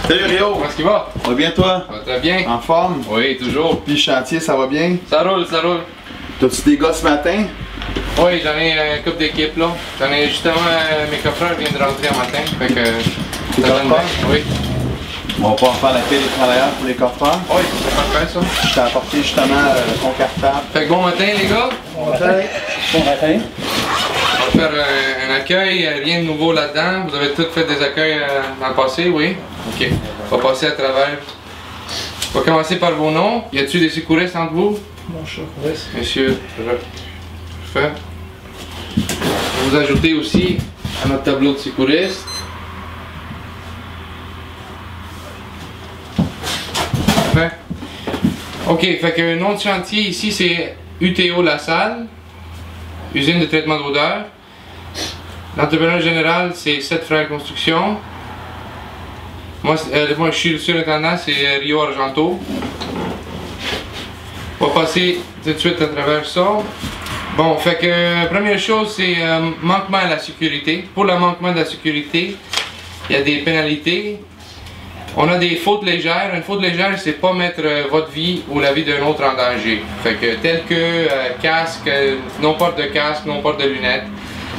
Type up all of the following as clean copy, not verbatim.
Salut Rio! Comment est-ce qu'il va? Va bien toi? Ça va très bien. En forme? Oui, toujours. Puis le chantier, ça va bien? Ça roule, ça roule. T'as-tu des gars ce matin? Oui, j'en ai un couple d'équipes là. J'en ai justement, mes coffreurs viennent de rentrer un matin. Fait que, ça donne bien. Oui. On va pouvoir faire la paix des travailleurs pour les coffreurs. Oui, c'est parfait ça. Je t'ai apporté justement ton cartable. Fait que bon matin les gars. Bon matin. Bon matin. On va faire un accueil, rien de nouveau là-dedans. Vous avez tous fait des accueils dans le passé, oui? Ok. On va passer à travers. On va commencer par vos noms. Y a-t-il des secouristes entre vous? Mon chat, oui. Monsieur, parfait. Je vais vous ajouter aussi à notre tableau de secouristes. Parfait. Ok, fait que le nom de chantier ici c'est UTO La Salle, usine de traitement d'odeur. L'entrepreneur général c'est 7 Frères Construction. Moi je suis le surintendant, c'est Rio Argento. On va passer tout de suite à travers ça. Bon, fait que première chose c'est manquement à la sécurité. Pour le manquement de la sécurité, il y a des pénalités. On a des fautes légères. Une faute légère, c'est pas mettre votre vie ou la vie d'un autre en danger. Fait que tel que casque, non port de casque, non port de lunettes.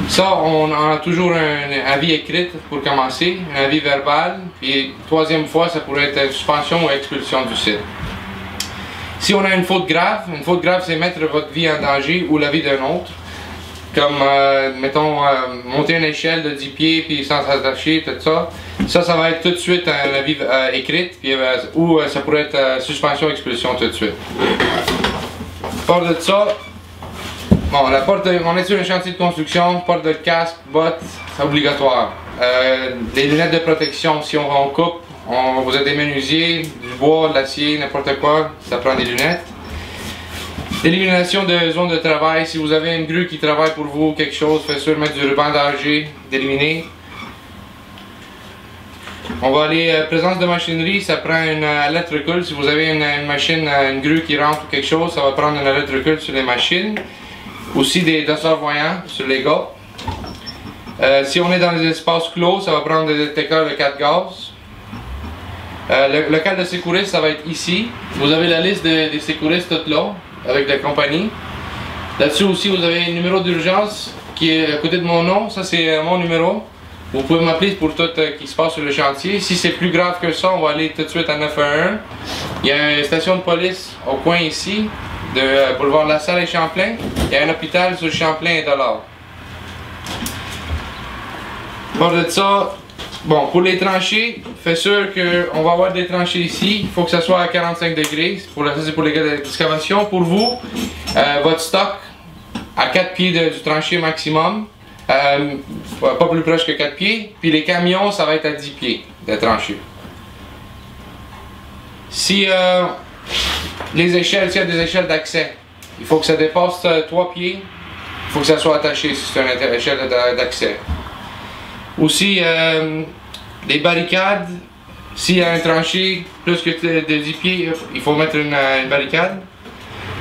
Ça, on a toujours un avis écrit pour commencer, un avis verbal. Puis troisième fois, ça pourrait être suspension ou expulsion du site. Si on a une faute grave c'est mettre votre vie en danger ou la vie d'un autre. Comme, mettons, monter une échelle de 10 pieds puis sans s'attacher, tout ça. Ça va être tout de suite un avis écrite, puis, ou ça pourrait être suspension, expulsion tout de suite. Porte de ça, bon, la porte on est sur un chantier de construction, porte de casque, bottes, c'est obligatoire. Les lunettes de protection, si on coupe, vous êtes des menuisiers, du bois, de l'acier, n'importe quoi, ça prend des lunettes. Élimination de zone de travail, si vous avez une grue qui travaille pour vous, quelque chose, faites sûr de mettre du ruban d'AG, d'éliminer. On va aller, présence de machinerie, ça prend une alerte recul. Si vous avez une machine, une grue qui rentre ou quelque chose, ça va prendre une alerte recul sur les machines. Aussi des dossards voyants sur les gars. Si on est dans des espaces clos, ça va prendre des détecteurs de 4 gaz. Le local de secouriste, ça va être ici. Vous avez la liste des secouristes toutes là, avec la compagnie. Là-dessus aussi, vous avez un numéro d'urgence qui est à côté de mon nom. Ça, c'est mon numéro. Vous pouvez m'appeler pour tout ce qui se passe sur le chantier. Si c'est plus grave que ça, on va aller tout de suite à 911. Il y a une station de police au coin ici, de boulevard La Salle et Champlain. Il y a un hôpital sur Champlain et Dollard. Pour de ça, bon, pour les tranchées, faites sûr qu'on va avoir des tranchées ici. Il faut que ça soit à 45 degrés. Ça, c'est pour les gars d'excavation. Pour vous, votre stock à 4 pieds du tranché maximum. Pas plus proche que 4 pieds. Puis les camions, ça va être à 10 pieds de tranchée. Si les échelles, s'il y a des échelles d'accès, il faut que ça dépasse 3 pieds. Il faut que ça soit attaché si c'est une échelle d'accès. Aussi, les barricades, s'il y a un tranché plus que de 10 pieds, il faut mettre une barricade.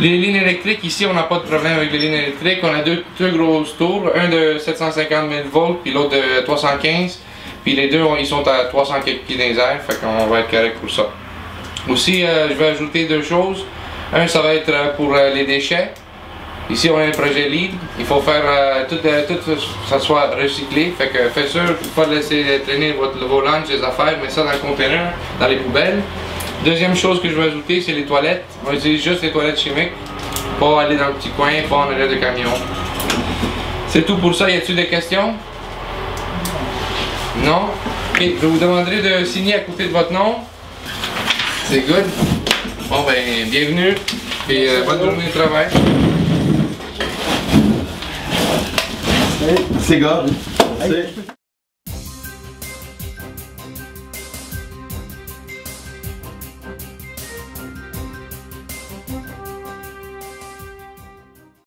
Les lignes électriques, ici on n'a pas de problème avec les lignes électriques. On a deux grosses tours, un de 750 000 volts puis l'autre de 315. Puis les deux ils sont à 300 quelques pieds dans les airs, fait qu'on va être correct pour ça. Aussi, je vais ajouter deux choses. Un, ça va être pour les déchets. Ici on a un projet LEED, il faut faire tout ça soit recyclé, fait que faites sûr, il faut pas laisser traîner vos lunch, les affaires, mettez ça dans le conteneur, dans les poubelles. Deuxième chose que je vais ajouter, c'est les toilettes. On va utiliser juste les toilettes chimiques, pas aller dans le petit coin, pas en arrière de camion. C'est tout pour ça, y a-t-il des questions? Non? Ok, je vous demanderai de signer à côté de votre nom. C'est good. Bon ben, bienvenue et bonne journée de travail. Merci gars. Merci.